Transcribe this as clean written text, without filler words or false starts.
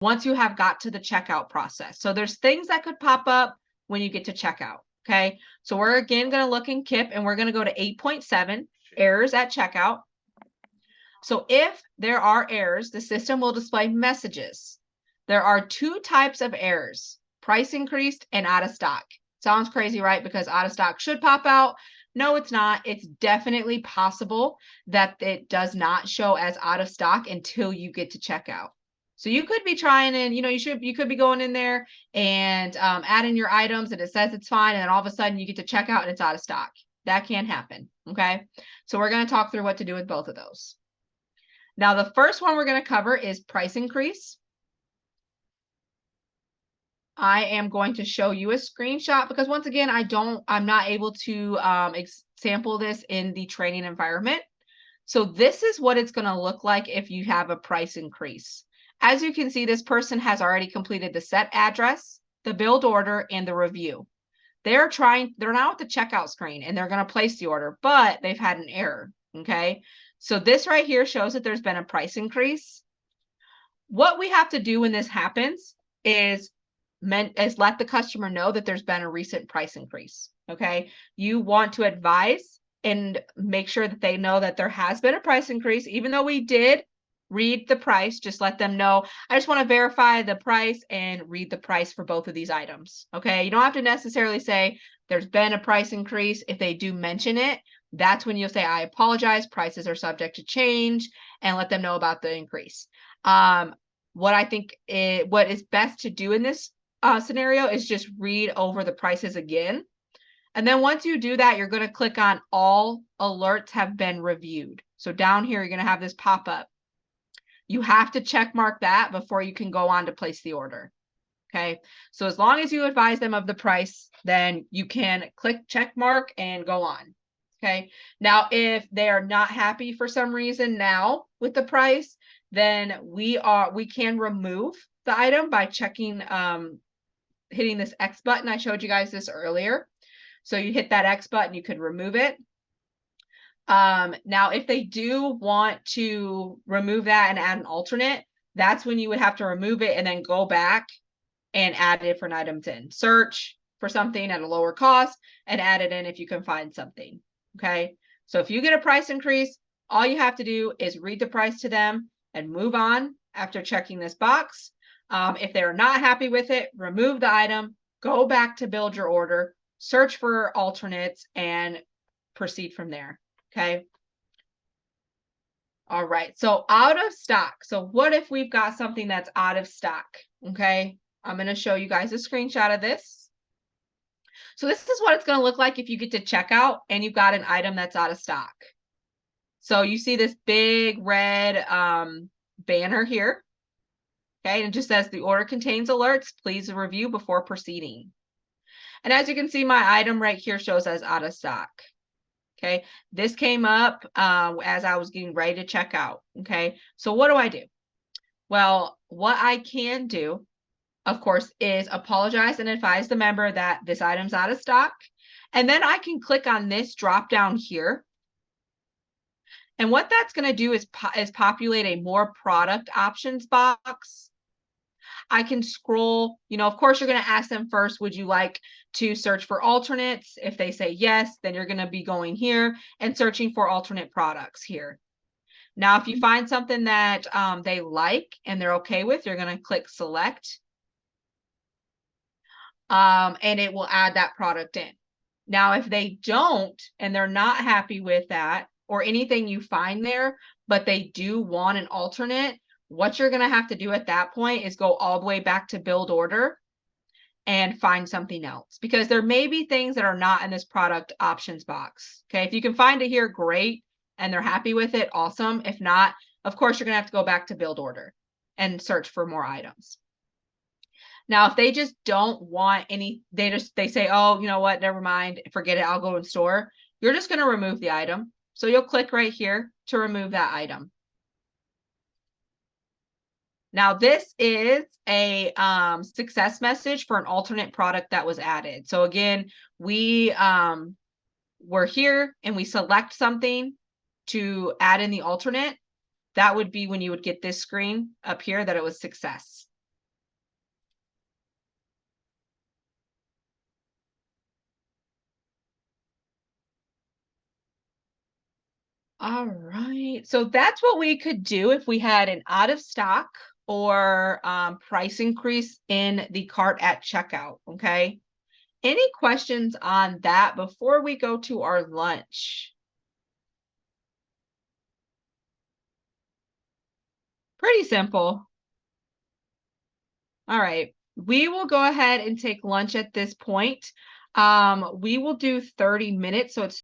once you have got to the checkout process. So there's things that could pop up when you get to checkout. Okay, so we're again going to look in KIP and we're going to go to 8.7, errors at checkout. So if there are errors, the system will display messages. There are two types of errors: price increased and out of stock. Sounds crazy, right? Because out of stock should pop out. No, it's not. It's definitely possible that it does not show as out of stock until you get to checkout. So you could be trying and you could be going in there and adding your items and it says it's fine, and then all of a sudden you get to checkout and it's out of stock. That can happen. Okay, so we're going to talk through what to do with both of those. Now, the first one we're going to cover is price increase. I am going to show you a screenshot because once again, I'm not able to sample this in the training environment. So this is what it's going to look like if you have a price increase. As you can see, this person has already completed the set address, the build order, and the review. They're now at the checkout screen and they're going to place the order, but they've had an error. Okay. So this right here shows that there's been a price increase. What we have to do when this happens is let the customer know that there's been a recent price increase. Okay. You want to advise and make sure that they know that there has been a price increase, even though we did read the price. Just let them know, I just want to verify the price and read the price for both of these items. Okay. You don't have to necessarily say there's been a price increase. If they do mention it, that's when you'll say, I apologize, prices are subject to change, and let them know about the increase. What I think what is best to do in this scenario is just read over the prices again. And then once you do that, you're going to click on all alerts have been reviewed. So down here, you're going to have this pop up. You have to check mark that before you can go on to place the order. Okay. So as long as you advise them of the price, then you can click check mark and go on. Okay. Now, if they are not happy for some reason now with the price, then we can remove the item by checking, hitting this X button. I showed you guys this earlier. So you hit that X button, you could remove it. Now, if they do want to remove that and add an alternate, that's when you would have to remove it and then go back and add different items in. Search for something at a lower cost and add it in if you can find something. Okay. So if you get a price increase, all you have to do is read the price to them and move on after checking this box. If they're not happy with it, remove the item, go back to build your order, search for alternates, and proceed from there. Okay. All right. So out of stock. So what if we've got something that's out of stock? Okay. I'm going to show you guys a screenshot of this. So this is what it's going to look like if you get to checkout and you've got an item that's out of stock. So you see this big red banner here. Okay, and it just says the order contains alerts. Please review before proceeding. And as you can see, my item right here shows as out of stock. Okay, this came up as I was getting ready to check out. Okay, so what do I do? Well, what I can do, of course, is apologize and advise the member that this item's out of stock. And then I can click on this drop down here. And what that's going to do is populate a more product options box. I can scroll, of course, you're going to ask them first, would you like to search for alternates? If they say yes, then you're going to be going here and searching for alternate products here. Now, if you find something that they like and they're okay with, you're going to click select. And it will add that product in. Now, if they don't, and they're not happy with that or anything you find there, but they do want an alternate, what you're going to have to do at that point is go all the way back to build order and find something else, because there may be things that are not in this product options box. Okay. If you can find it here, great. And they're happy with it, awesome. If not, of course, you're going to have to go back to build order and search for more items. Now, if they just don't want any, they say, oh, you know what, never mind, forget it, I'll go in store. You're just going to remove the item. So you'll click right here to remove that item. Now, this is a success message for an alternate product that was added. So again, we're here and we select something to add in the alternate. That would be when you would get this screen up here that it was success. All right. So that's what we could do if we had an out of stock or price increase in the cart at checkout. Okay. Any questions on that before we go to our lunch? Pretty simple. All right. We will go ahead and take lunch at this point. We will do 30 minutes. So it's